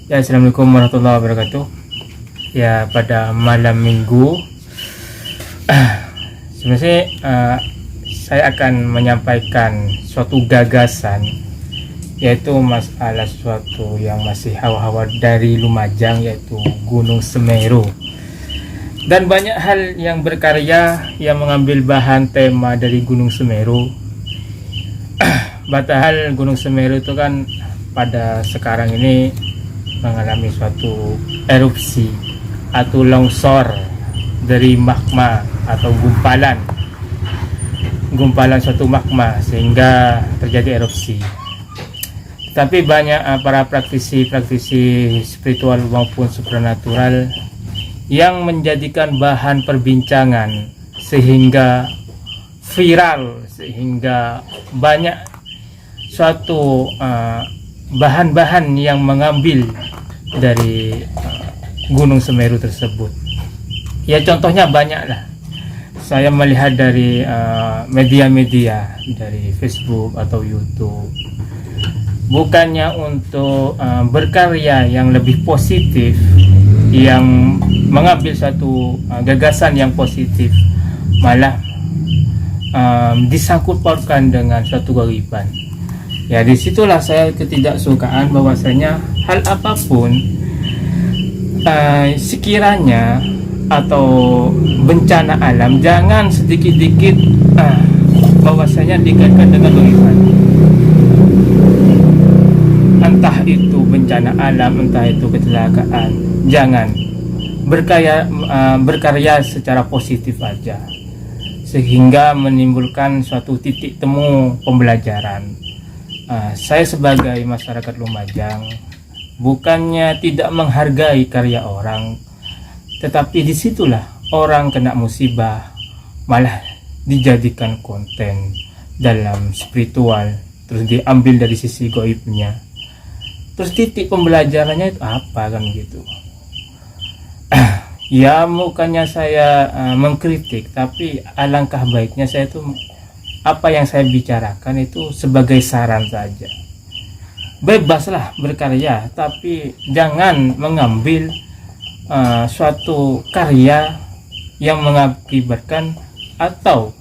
Ya, assalamualaikum warahmatullahi wabarakatuh. Ya, pada malam minggu, sebenarnya saya akan menyampaikan suatu gagasan, yaitu masalah suatu yang masih hawa-hawa dari Lumajang, yaitu Gunung Semeru. Dan banyak hal yang berkarya yang mengambil bahan tema dari Gunung Semeru. Padahal Gunung Semeru itu kan pada sekarang ini mengalami suatu erupsi atau longsor dari magma atau gumpalan suatu magma sehingga terjadi erupsi. Tapi banyak para praktisi spiritual maupun supranatural yang menjadikan bahan perbincangan sehingga viral, sehingga banyak suatu bahan-bahan yang mengambil dari Gunung Semeru tersebut. Ya, contohnya banyak lah. Saya melihat dari media-media, dari Facebook atau YouTube, bukannya untuk berkarya yang lebih positif, yang mengambil satu gagasan yang positif, malah disangkut pautkan dengan suatu keghaiban. Ya, disitulah saya ketidaksukaan bahwasanya hal apapun sekiranya atau bencana alam jangan sedikit-dikit bahwasanya dikaitkan dengan keghaiban. Entah itu bencana alam, entah itu kecelakaan, jangan berkarya secara positif aja sehingga menimbulkan suatu titik temu pembelajaran. Saya sebagai masyarakat Lumajang bukannya tidak menghargai karya orang, tetapi disitulah orang kena musibah malah dijadikan konten dalam spiritual, terus diambil dari sisi gaibnya, terus titik pembelajarannya itu apa kan gitu. Ya, bukannya saya mengkritik, tapi alangkah baiknya saya itu apa yang saya bicarakan itu sebagai saran saja. Bebaslah berkarya, tapi jangan mengambil suatu karya yang mengakibatkan atau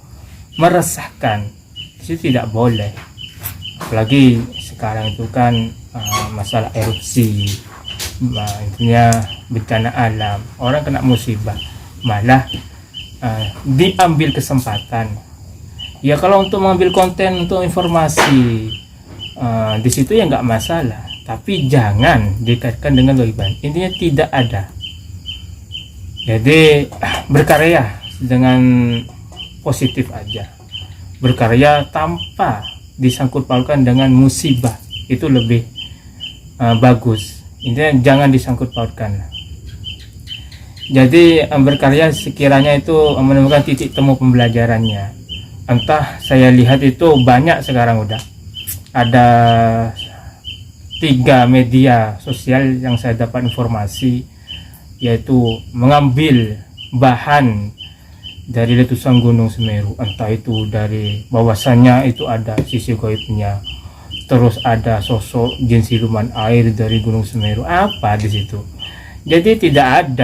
meresahkan. Itu tidak boleh. Apalagi sekarang itu kan masalah erupsi, intinya bencana alam, orang kena musibah, malah diambil kesempatan. Ya, kalau untuk mengambil konten untuk informasi di situ ya nggak masalah, tapi jangan dikaitkan dengan keghaiban. Intinya tidak ada. Jadi berkarya dengan positif aja, berkarya tanpa disangkut pautkan dengan musibah, itu lebih bagus. Intinya jangan disangkut pautkan. Jadi berkarya sekiranya itu menemukan titik temu pembelajarannya. Entah, saya lihat itu banyak sekarang udah ada 3 media sosial yang saya dapat informasi, yaitu mengambil bahan dari letusan Gunung Semeru. Entah itu dari bahwasannya itu ada sisi gaibnya, terus ada sosok jin siluman air dari Gunung Semeru, apa di situ. Jadi tidak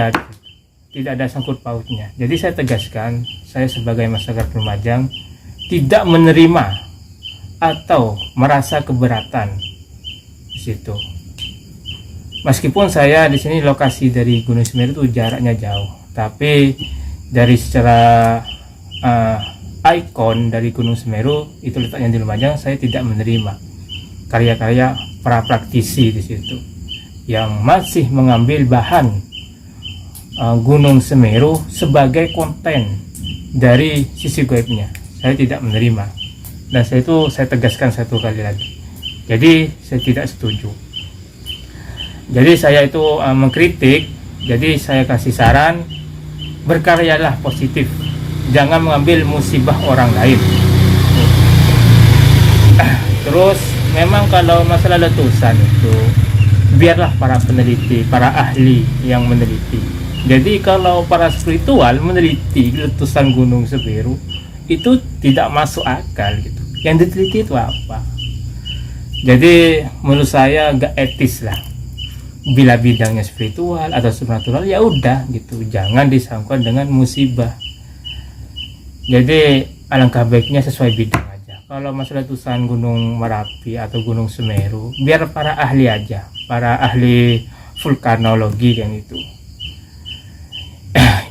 ada sangkut pautnya. Jadi saya tegaskan, saya sebagai masyarakat Lumajang tidak menerima atau merasa keberatan di situ. Meskipun saya di sini lokasi dari Gunung Semeru itu jaraknya jauh, tapi dari secara ikon dari Gunung Semeru itu letaknya di Lumajang, saya tidak menerima karya-karya para praktisi di situ yang masih mengambil bahan Gunung Semeru sebagai konten dari sisi gaibnya. Saya tidak menerima, dan saya tegaskan satu kali lagi. Jadi saya tidak setuju. Jadi saya itu mengkritik. Jadi saya kasih saran, berkaryalah positif, jangan mengambil musibah orang lain. Terus memang kalau masalah letusan itu biarlah para peneliti, para ahli yang meneliti. Jadi kalau para spiritual meneliti letusan Gunung Semeru itu tidak masuk akal gitu. Yang diteliti itu apa? Jadi menurut saya gak etis lah bila bidangnya spiritual atau supernatural ya udah gitu, jangan disangkut dengan musibah. Jadi alangkah baiknya sesuai bidang aja. Kalau masalah letusan Gunung Merapi atau Gunung Semeru, biar para ahli aja, para ahli vulkanologi yang itu.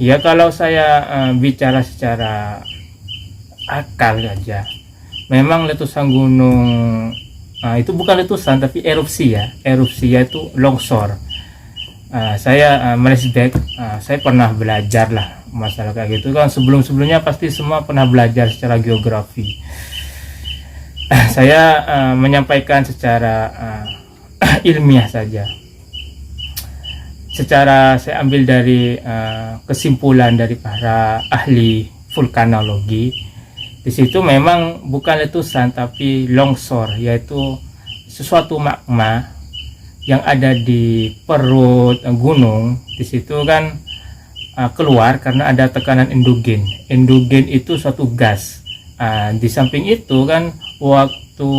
Ya kalau saya bicara secara akal aja, memang letusan gunung itu bukan letusan tapi erupsi ya. Erupsi itu longsor. Saya flashback, saya pernah belajar lah masalah kayak gitu kan. Sebelumnya pasti semua pernah belajar secara geografi. Saya menyampaikan secara ilmiah saja. Secara saya ambil dari kesimpulan dari para ahli vulkanologi. Di situ memang bukan letusan tapi longsor, yaitu sesuatu magma yang ada di perut gunung. Di situ kan keluar karena ada tekanan endogen. Endogen itu suatu gas. Di samping itu kan waktu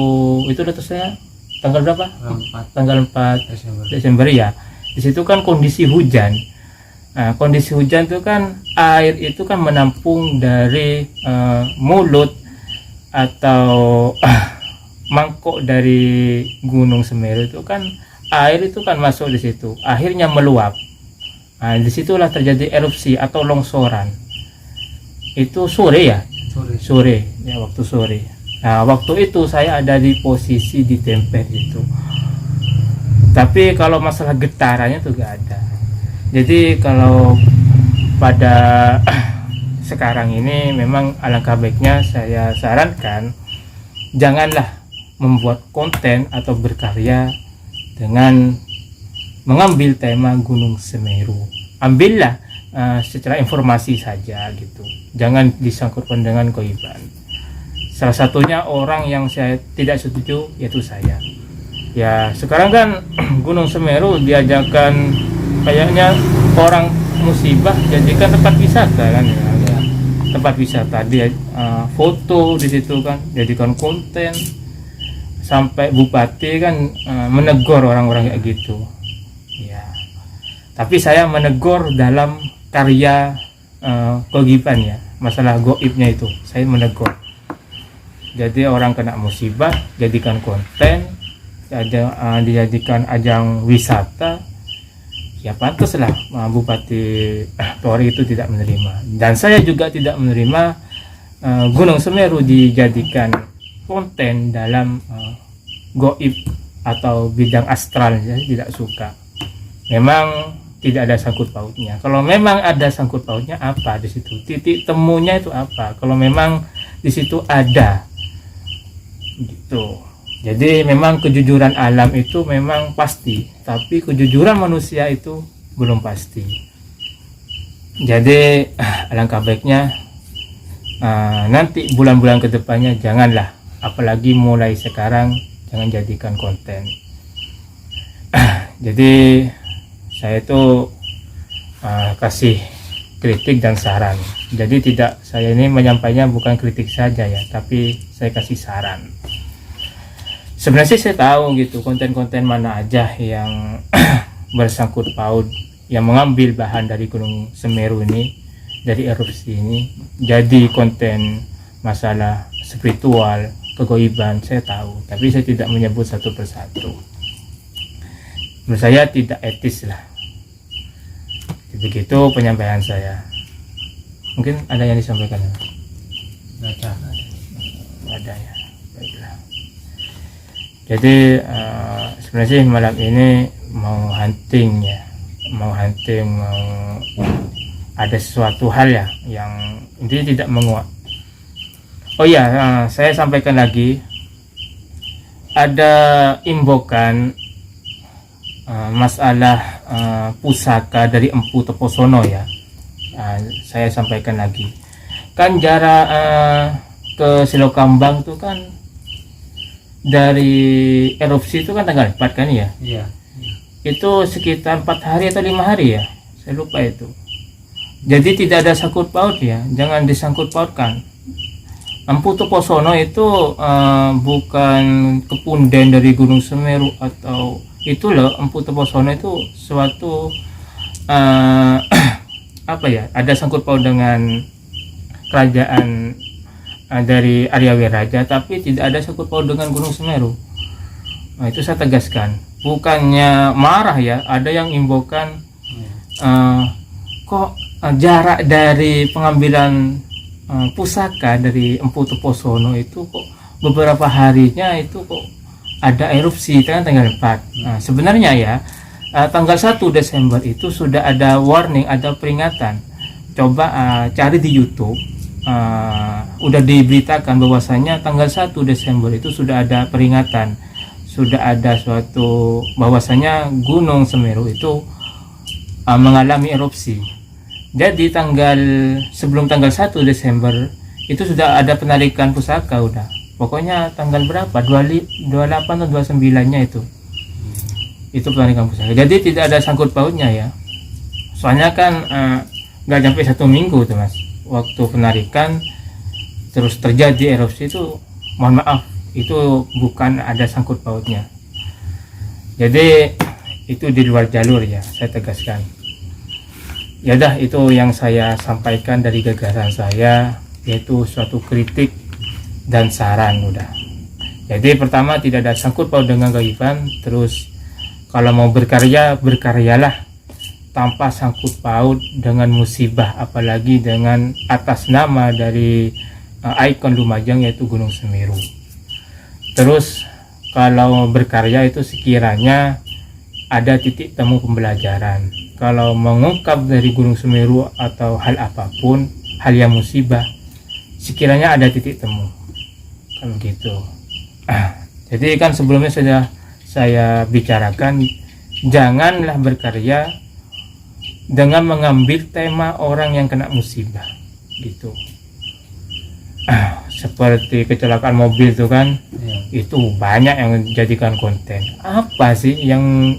itu letusnya tanggal berapa? Tanggal 4 Desember ya. Di situ kan kondisi hujan. Kondisi hujan itu kan air itu kan menampung dari mulut atau mangkok dari Gunung Semeru itu kan air itu kan masuk di situ, akhirnya meluap. Disitulah terjadi erupsi atau longsoran. Itu sore ya, sore ya, waktu sore. Waktu itu saya ada di posisi di tempat itu. Tapi kalau masalah getarannya tuh gak ada. Jadi kalau pada sekarang ini memang alangkah baiknya saya sarankan janganlah membuat konten atau berkarya dengan mengambil tema Gunung Semeru. Ambillah secara informasi saja gitu. Jangan disangkutkan dengan goiban. Salah satunya orang yang saya tidak setuju yaitu saya. Ya sekarang kan Gunung Semeru diajarkan kayaknya orang musibah jadikan tempat wisata kan ya. Tempat wisata dia foto di situ kan, jadikan konten, sampai bupati kan menegur orang-orang kayak gitu ya. Tapi saya menegur dalam karya kegiban ya, masalah goibnya itu saya menegur. Jadi orang kena musibah jadikan konten, dijadikan ajang wisata, ya pantaslah Bupati Polri itu tidak menerima. Dan saya juga tidak menerima Gunung Semeru dijadikan konten dalam goib atau bidang astral. Saya tidak suka. Memang tidak ada sangkut pautnya. Kalau memang ada sangkut pautnya apa di situ? Titik temunya itu apa? Kalau memang di situ ada gitu. Jadi memang kejujuran alam itu memang pasti, tapi kejujuran manusia itu belum pasti. Jadi alangkah baiknya nanti bulan-bulan kedepannya janganlah, apalagi mulai sekarang jangan jadikan konten. Jadi saya itu kasih kritik dan saran. Jadi saya ini menyampaikannya bukan kritik saja ya, tapi saya kasih saran. Sebenarnya sih saya tahu gitu konten-konten mana aja yang bersangkut paut, yang mengambil bahan dari Gunung Semeru ini, dari erupsi ini, jadi konten masalah spiritual, kegoiban, saya tahu. Tapi saya tidak menyebut satu persatu. Menurut saya tidak etis lah. Begitu penyampaian saya. Mungkin ada yang disampaikan? Ada ya. Baiklah. Jadi sebenarnya sih malam ini mau hunting ya, mau ada sesuatu hal ya yang intinya tidak menguat. Oh iya, saya sampaikan lagi, ada imbokan masalah pusaka dari Empu Teposono ya. Saya sampaikan lagi, kan jarak ke Silokambang itu kan dari erupsi itu kan tanggal 4 kan ya? Iya. Itu sekitar 4 hari atau 5 hari ya? Saya lupa itu. Jadi tidak ada sangkut paut ya, jangan disangkut pautkan. Empu Teposono itu bukan kepunden dari Gunung Semeru atau itu loh, Empu Teposono itu suatu eh, apa ya, ada sangkut paut dengan kerajaan dari Arya Wiraja, tapi tidak ada sangkut paut dengan Gunung Semeru. Nah, itu saya tegaskan, bukannya marah ya, ada yang imbaukan kok jarak dari pengambilan pusaka dari Empu Teposono itu kok beberapa harinya itu kok ada erupsi, kan tanggal 4. Nah, sebenarnya ya tanggal 1 Desember itu sudah ada warning, ada peringatan. Coba cari di YouTube, udah diberitakan bahwasanya tanggal 1 Desember itu sudah ada peringatan, sudah ada suatu bahwasanya Gunung Semeru itu mengalami erupsi. Jadi sebelum tanggal 1 Desember itu sudah ada penarikan pusaka, udah. Pokoknya tanggal berapa? 28 atau 29-nya itu penarikan pusaka. Jadi tidak ada sangkut pautnya ya. Soalnya kan nggak sampai 1 minggu tuh Mas. Waktu penarikan terus terjadi erupsi itu, mohon maaf, itu bukan ada sangkut pautnya. Jadi itu di luar jalur ya, saya tegaskan. Ya dah, itu yang saya sampaikan dari gagasan saya, yaitu suatu kritik dan saran udah. Jadi pertama, tidak ada sangkut paut dengan gaiban. Terus kalau mau berkarya, berkaryalah tanpa sangkut paut dengan musibah, apalagi dengan atas nama dari ikon Lumajang yaitu Gunung Semeru. Terus kalau berkarya itu sekiranya ada titik temu pembelajaran. Kalau mengungkap dari Gunung Semeru atau hal apapun, hal yang musibah, sekiranya ada titik temu, kan begitu. Jadi kan sebelumnya sudah saya bicarakan, janganlah berkarya dengan mengambil tema orang yang kena musibah gitu. Seperti kecelakaan mobil itu kan, itu banyak yang dijadikan konten. Apa sih yang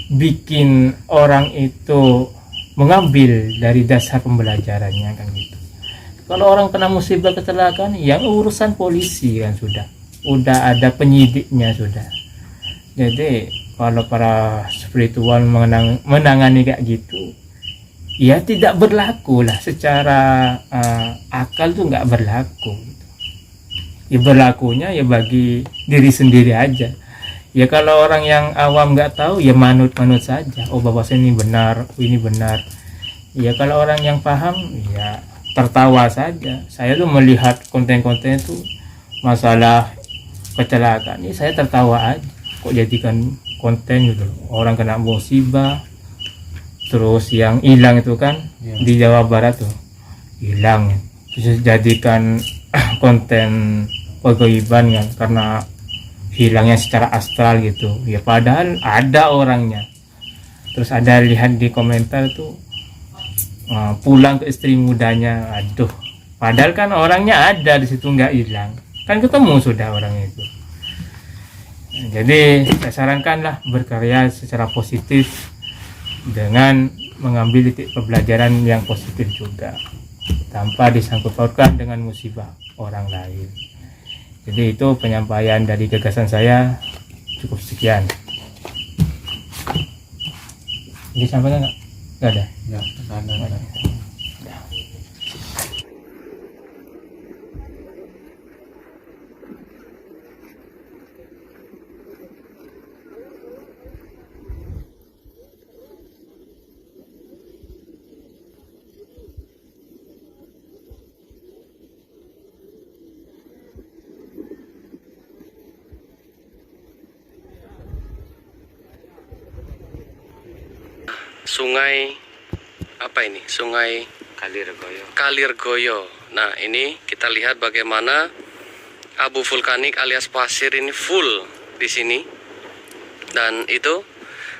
bikin orang itu mengambil dari dasar pembelajarannya, kan gitu. Kalau orang kena musibah kecelakaan, yang urusan polisi kan udah ada penyidiknya sudah. Jadi kalau para spiritual menangani kayak gitu, ya tidak berlaku lah, secara akal tuh nggak berlaku. Ya berlakunya ya bagi diri sendiri aja. Ya kalau orang yang awam nggak tahu, ya manut-manut saja. Oh, bahwasanya ini benar, ini benar. Ya kalau orang yang paham, ya tertawa saja. Saya tuh melihat konten-konten itu masalah kecelakaan ini, saya tertawa aja. Kok jadikan konten gitu, orang kena musibah, terus yang hilang itu kan di Jawa Barat tuh hilang, terus jadikan konten paguyuban kan, karena hilangnya secara astral gitu ya, padahal ada orangnya. Terus ada lihat di komentar tuh pulang ke istri mudanya, aduh, padahal kan orangnya ada di situ, nggak hilang, kan ketemu sudah orang itu. Jadi saya sarankanlah berkarya secara positif dengan mengambil titik pembelajaran yang positif juga, tanpa disangkut pautkan dengan musibah orang lain. Jadi itu penyampaian dari gagasan saya, cukup sekian. Disampaikan nggak? Nggak ada? Nggak ada. Sungai apa ini? Sungai Kalirgoyo. Nah, ini kita lihat bagaimana abu vulkanik alias pasir ini full di sini. Dan itu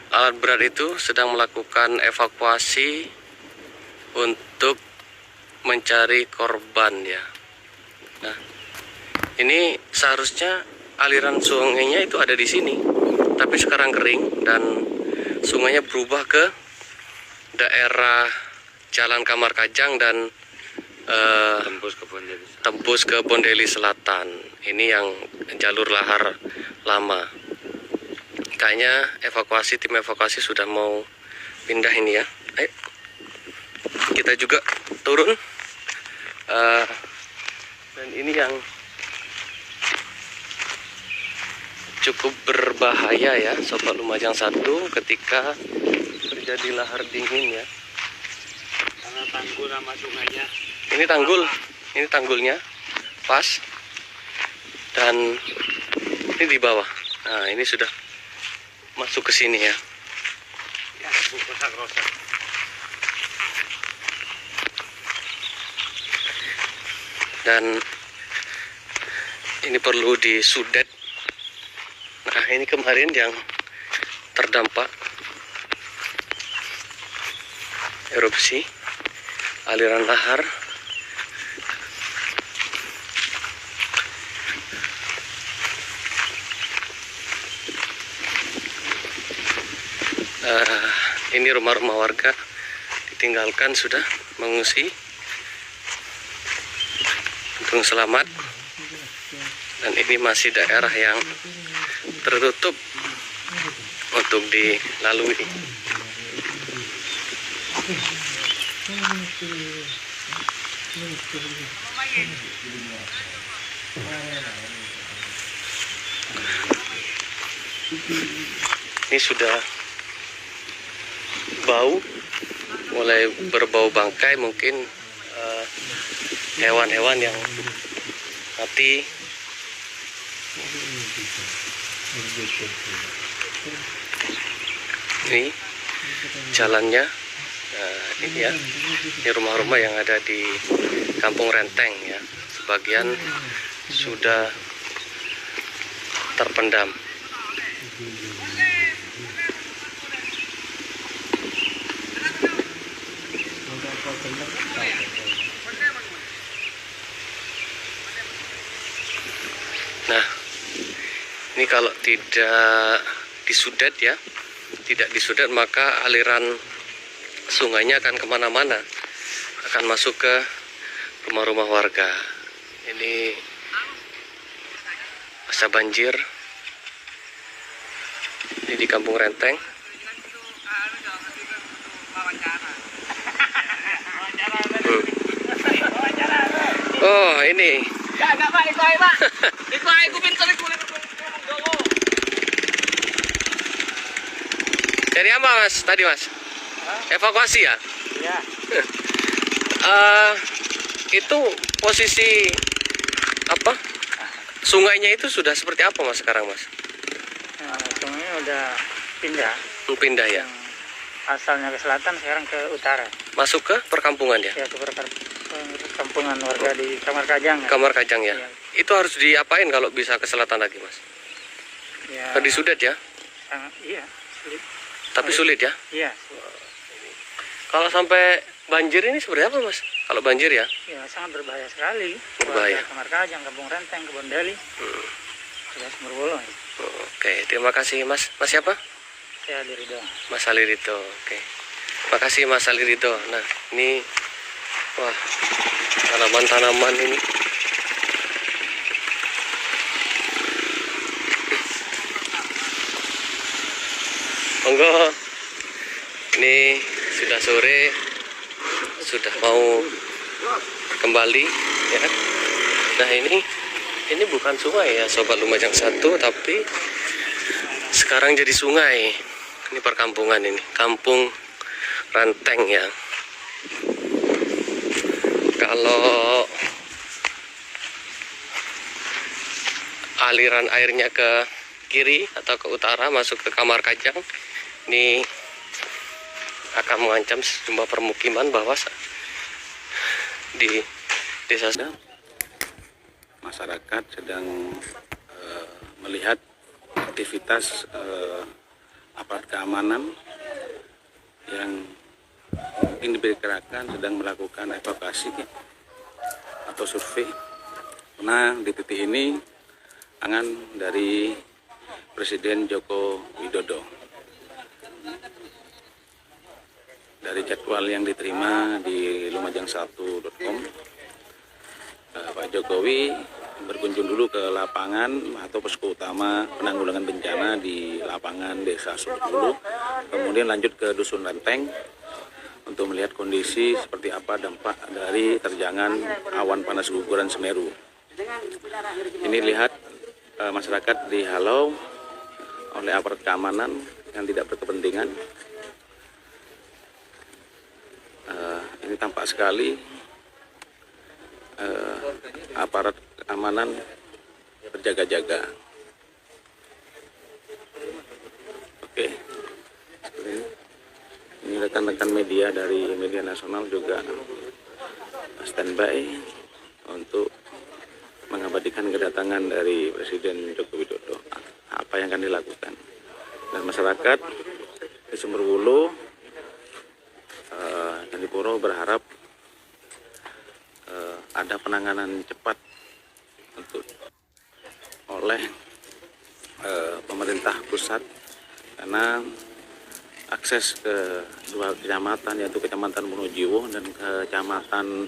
alat berat itu sedang melakukan evakuasi untuk mencari korban ya. Nah, ini seharusnya aliran sungainya itu ada di sini, tapi sekarang kering dan sungainya berubah ke daerah Jalan Kamar Kajang dan tembus ke Bondeli Selatan. Ini yang jalur lahar lama. Kayaknya tim evakuasi sudah mau pindah ini ya. Ayo kita juga turun. Dan ini yang cukup berbahaya ya Sobat Lumajang 1 ketika terjadi lahar dingin ya. Karena tanggul sama sungainya. Ini tanggulnya pas, dan ini di bawah. Nah, ini sudah masuk ke sini ya. Ya, rusak-rusak. Dan ini perlu disudet. Nah, ini kemarin yang terdampak erupsi aliran lahar. Ini rumah-rumah warga ditinggalkan, sudah mengungsi. Untung selamat. Dan ini masih daerah yang tertutup untuk dilalui. Ini sudah bau, mulai berbau bangkai, mungkin hewan-hewan yang mati. Ini jalannya. Nah, ini ya, ini rumah-rumah yang ada di Kampung Renteng ya, sebagian sudah terpendam. Nah, ini kalau tidak disudet ya, maka aliran sungainya akan kemana-mana, akan masuk ke rumah-rumah warga. Ini masa banjir. Ini di Kampung Renteng. Oh, ini. Dari apa Mas tadi Mas? Evakuasi ya? Ya. Itu posisi apa? Sungainya itu sudah seperti apa Mas sekarang Mas? Nah, sungainya udah pindah. Pindah ya? Yang asalnya ke selatan, sekarang ke utara. Masuk ke perkampungan ya? Ya, ke perkampungan warga di Kamar Kajang. Ya. Kamar Kajang ya? Ya. Itu harus diapain kalau bisa ke selatan lagi Mas? Ya, Disudet ya? iya, sulit. Tapi sulit ya? Iya. Kalau sampai banjir ini seperti apa Mas? Kalau banjir ya? Ya, sangat berbahaya sekali. Berbahaya. Warga Kamar Kajang, Kampung Renteng, Kebon Deli. Sudah Sumberwolo. Ya. Oke, terima kasih Mas. Mas siapa? Saya Dirido. Mas Alirito. Oke. Makasih Mas Alirito. Nah, ini wah, tanaman-tanaman ini. Monggo. Ini sudah sore, sudah mau kembali ya. Nah, ini bukan sungai ya Sobat Lumajang 1, tapi sekarang jadi sungai. Ini perkampungan, ini Kampung Renteng ya. Kalau aliran airnya ke kiri atau ke utara masuk ke Kamar Kajang, ini akan mengancam sejumlah permukiman bawah di desa. Masyarakat sedang melihat aktivitas aparat keamanan yang mungkin diperkirakan sedang melakukan evakuasi atau survei, karena di titik ini tangan dari Presiden Joko Widodo. Dari jadwal yang diterima di lumajang1.com, Pak Jokowi berkunjung dulu ke lapangan atau posko utama penanggulangan bencana di lapangan Desa Sumberwulu, kemudian lanjut ke Dusun Lenteng untuk melihat kondisi seperti apa dampak dari terjangan awan panas guguran Semeru. Ini lihat masyarakat dihalau oleh aparat keamanan yang tidak berkepentingan. Ini tampak sekali aparat keamanan berjaga-jaga. Oke, ini rekan-rekan media dari media nasional juga standby untuk mengabadikan kedatangan dari Presiden Joko Widodo, apa yang akan dilakukan. Dan masyarakat di Sumberwulu dan di Puro berharap ada penanganan cepat oleh pemerintah pusat, karena akses ke dua kecamatan, yaitu Kecamatan Wonojiwo dan Kecamatan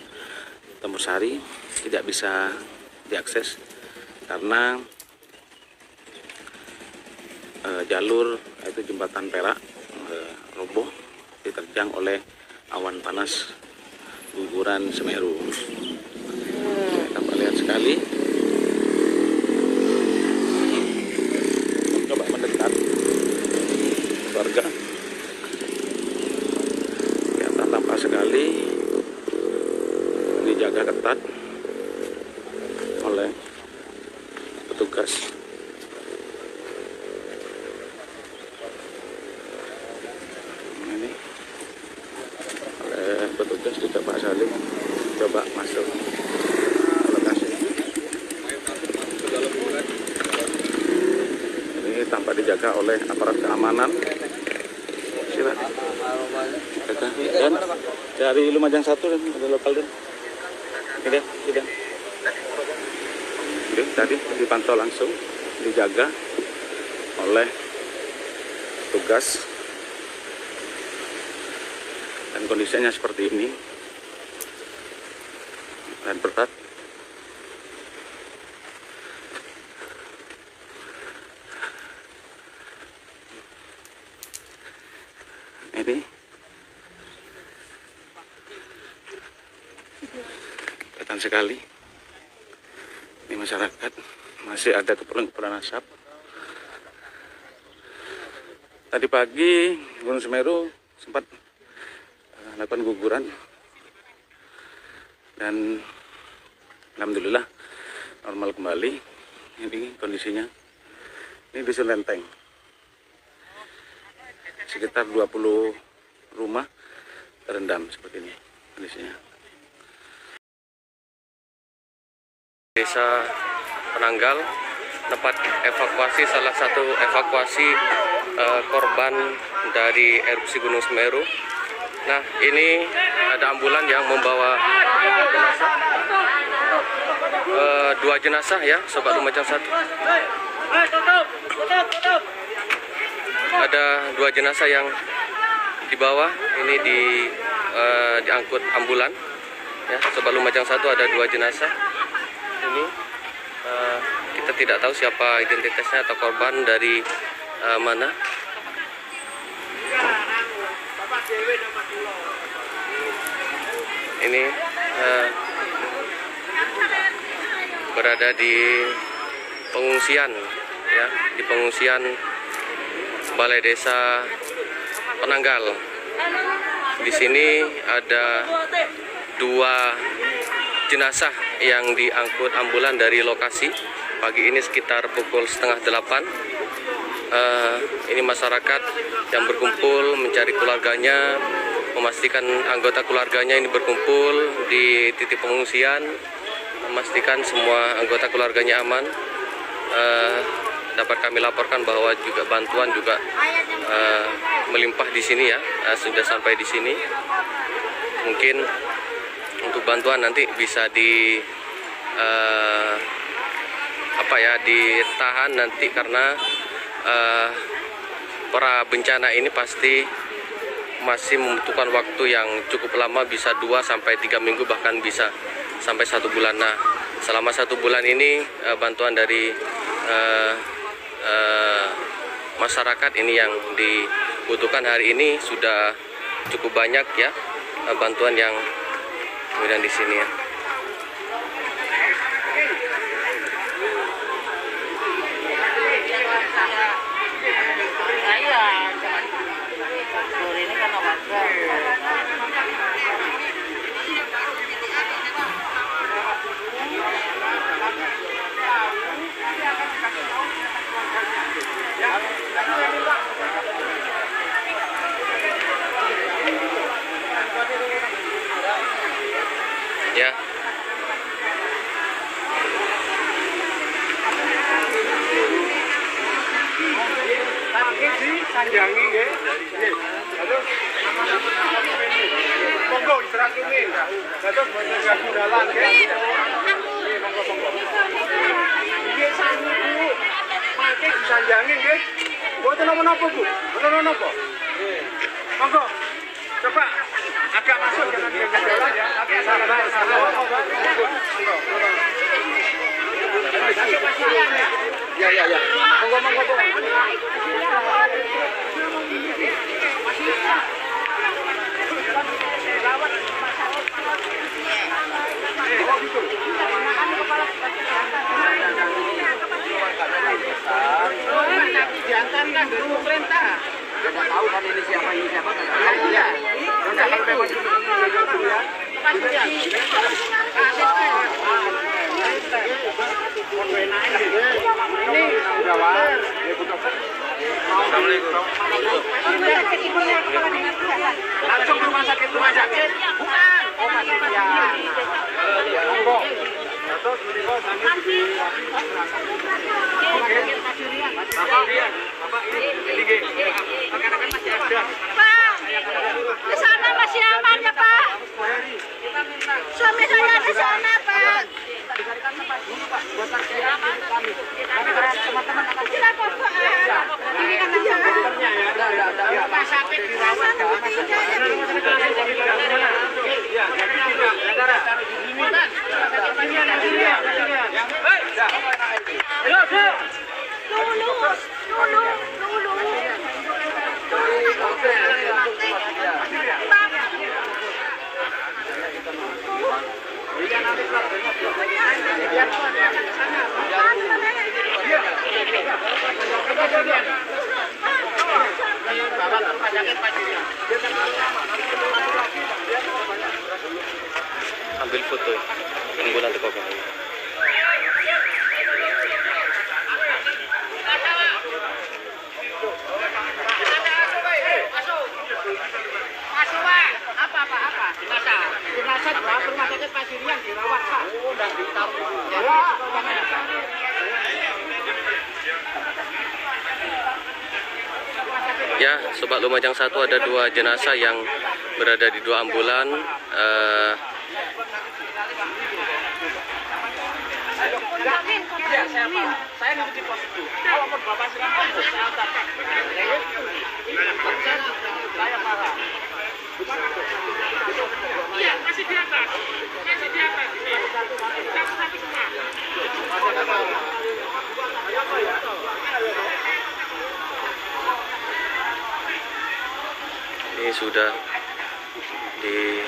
Tembursari, tidak bisa diakses karena jalur, yaitu jembatan Perak, roboh diterjang oleh awan panas guguran Semeru. Kita lihat sekali, coba mendekat warga, ternyata tampak sekali dijaga ketat oleh petugas. Ini oleh petugas juga Pak Salim coba masuk ke lokasi. Ini tampak dijaga oleh aparat keamanan. Silakan. Dan dari Lumajang 1 ada lokal dan tidak. Oke, tadi dipantau langsung, dijaga oleh tugas, dan kondisinya seperti ini dan berat. Ini kelihatan sekali. Ini masyarakat masih ada kepulan-kepulan asap. Tadi pagi Gunung Semeru sempat melakukan guguran dan alhamdulillah normal kembali. Ini kondisinya. Ini Dusun Lenteng. Sekitar 20 rumah terendam seperti ini kondisinya. Desa Penanggal, tempat evakuasi, salah satu evakuasi korban dari erupsi Gunung Semeru. Nah, ini ada ambulan yang membawa dua jenazah ya, Sobat Lumajang 1. Ada dua jenazah yang dibawa, ini diangkut ambulan ya, Sobat Lumajang 1, ada dua jenazah. Ini kita tidak tahu siapa identitasnya atau korban dari mana. Ini berada di pengungsian ya, di pengungsian Balai Desa Penanggal. Di sini ada dua jenazah yang diangkut ambulan dari lokasi pagi ini sekitar pukul 7:30. Ini masyarakat yang berkumpul mencari keluarganya, memastikan anggota keluarganya ini berkumpul di titik pengungsian, memastikan semua anggota keluarganya aman. Dapat kami laporkan bahwa juga bantuan juga melimpah di sini ya, sudah sampai di sini. Mungkin untuk bantuan nanti bisa ditahan nanti, karena para bencana ini pasti masih membutuhkan waktu yang cukup lama, bisa 2 sampai 3 minggu, bahkan bisa sampai 1 bulan. Nah, selama 1 bulan ini bantuan dari masyarakat ini yang dibutuhkan hari ini sudah cukup banyak ya, bantuan yang kemudian di sini ya. Ya. Sanjangi nggih. Terus monggo istirahatke. Terus menjaga dalan nggih. Monggo. Nggih sami Bu. Mangke disanjangi nggih. Mboten napa-napa Bu. Mboten napa. Nggih. Monggo. Coba agak masuk jangan di jalan ya. Agak salah. Monggo. Ya. Monggo. Diantarkan dari pemerintah. Tidak tahu kan ini siapa kan? Iya. Kalau memang langsung rumah sakit. Bukan. Oh, monggo. Terus beliau sambil di Bapak ini rekan-rekan masih ada. Pak, di sana masih aman ya Pak. Suami saya di sana Pak. Silakan Pak. Ini kan Rumah sakit dirawat. Ambil foto unggulan teko kene. Masuk Pak. Apa? Jenazah dibawa ke rumah sakit Pasirian dirawat Pak. Oh, dan ditaruh. Ya, Sobat Lumajang 1, ada 2 jenazah yang berada di 2 ambulan. Saya nunggu di pos itu. Kalau mau Bapak silakan, saya antarkan. Saya marah. Iya, masih di atas. Ini sudah di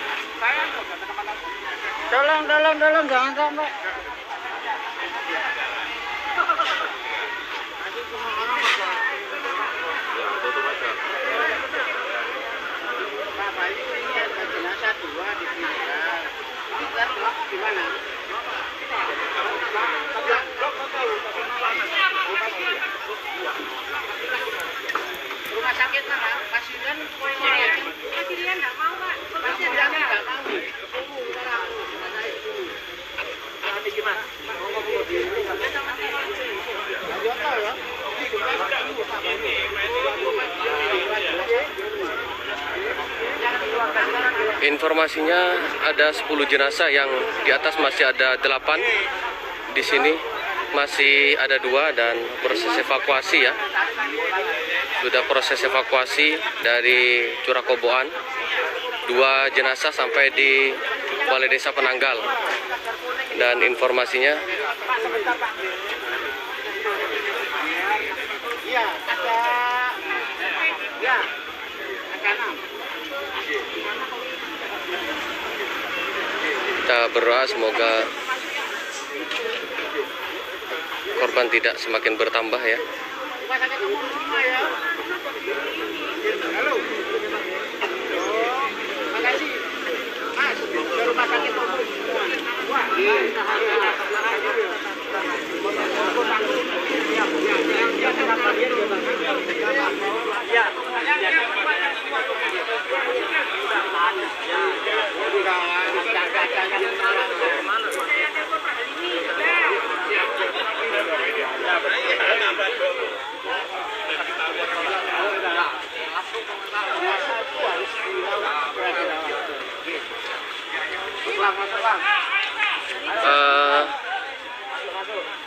Tolong jangan sampai. Jenazah 2 ditinggal. Di mana? Rumah sakit mana? Pasien Pasirian enggak mau Pak. Pasien nggak mau. Nanti gimana? informasinya ada 10 jenazah yang di atas masih ada 8. Di sini masih ada 2 dan proses evakuasi ya. Sudah proses evakuasi dari Curakoboan. 2 jenazah sampai di Balai Desa Penanggal. dan informasinya. Iya, ada. Ya. Kita berdoa semoga korban tidak semakin bertambah ya. Halo. Makasih. Mas, ke rumah sakit umum.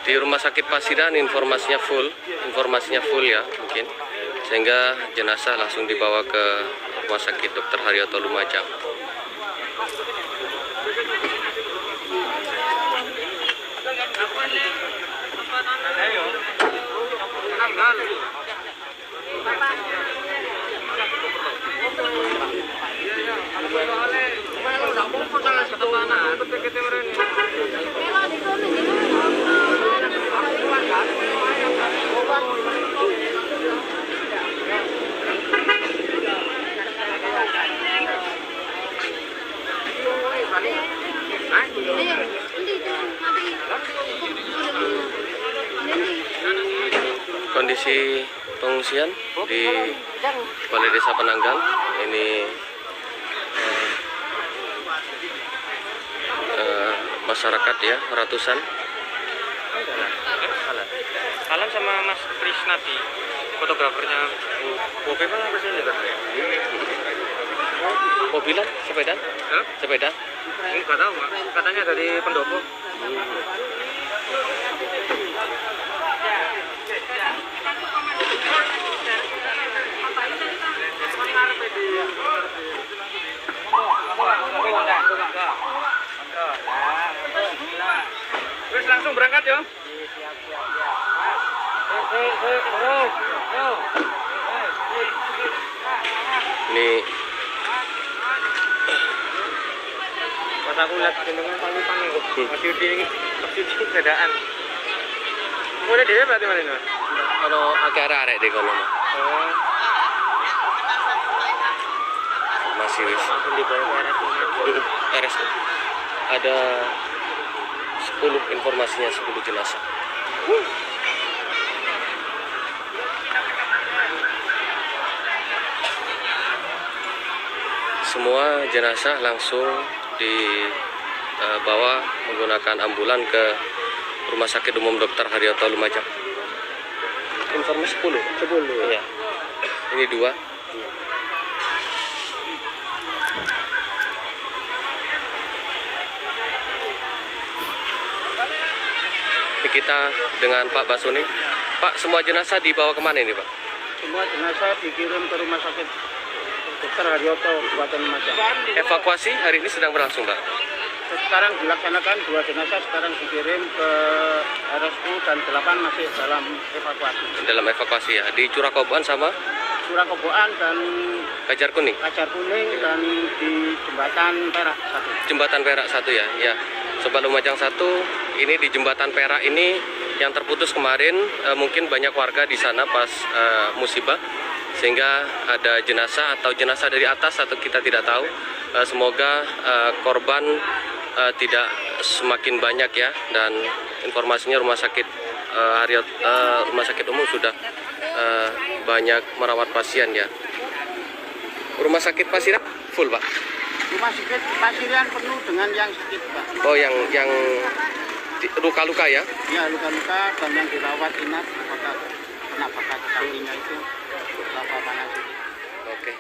Di rumah sakit Paciran informasinya full ya mungkin, sehingga jenazah langsung dibawa ke rumah sakit Dr. Haryoto Lumajang. Kondisi pengungsian di Balai Desa Penanggal ini masyarakat ya, ratusan. Salam sama Mas Krisnadi, fotografernya Bu Pepa apa sih juga? Mobilan, sepeda? Hah? Sepeda? Enggak tahu, Mak. Katanya dari pendopo. Terus langsung berangkat ya? Ini Pas aku lihat gendongan pangi-pangi kok. Masih di bedaan. Udah dhewe berarti mana ini? kalau agak arek di kono mah. Oh, Masih wis. langsung dibawa ke RS. RS ada 10 informasinya, 10 jenazah. Semua jenazah langsung dibawa menggunakan ambulan ke Rumah Sakit Umum Dr. Haryoto Lumajang. Informasi 10. Iya. Ini 2. Ini kita dengan Pak Basuni. Pak, semua jenazah dibawa kemana ini, Pak? Semua jenazah dikirim ke rumah sakit Dr. Haryoto Kabupaten Lumajang. Evakuasi hari ini sedang berlangsung, Pak. Sekarang dilaksanakan 2 jenazah sekarang dikirim ke RSU dan 8 masih dalam evakuasi. Dalam evakuasi ya, di Curakoboan sama Curakoboan dan Kajar Kuning. Kajar Kuning dan di Jembatan Perak 1. Jembatan Perak 1 ya. Ya. Sobat Lumajang 1, ini di Jembatan Perak ini yang terputus kemarin, mungkin banyak warga di sana pas musibah sehingga ada jenazah atau jenazah dari atas atau kita tidak tahu. Semoga korban tidak semakin banyak ya, dan informasinya rumah sakit rumah sakit umum sudah banyak merawat pasien ya. Rumah sakit Paciran full, Pak. Rumah sakit Paciran penuh dengan yang sakit, Pak. Oh, yang luka-luka ya? Ya, luka-luka dan yang dirawat inap apakah kena bakar kakinya itu apa panas itu. Oke.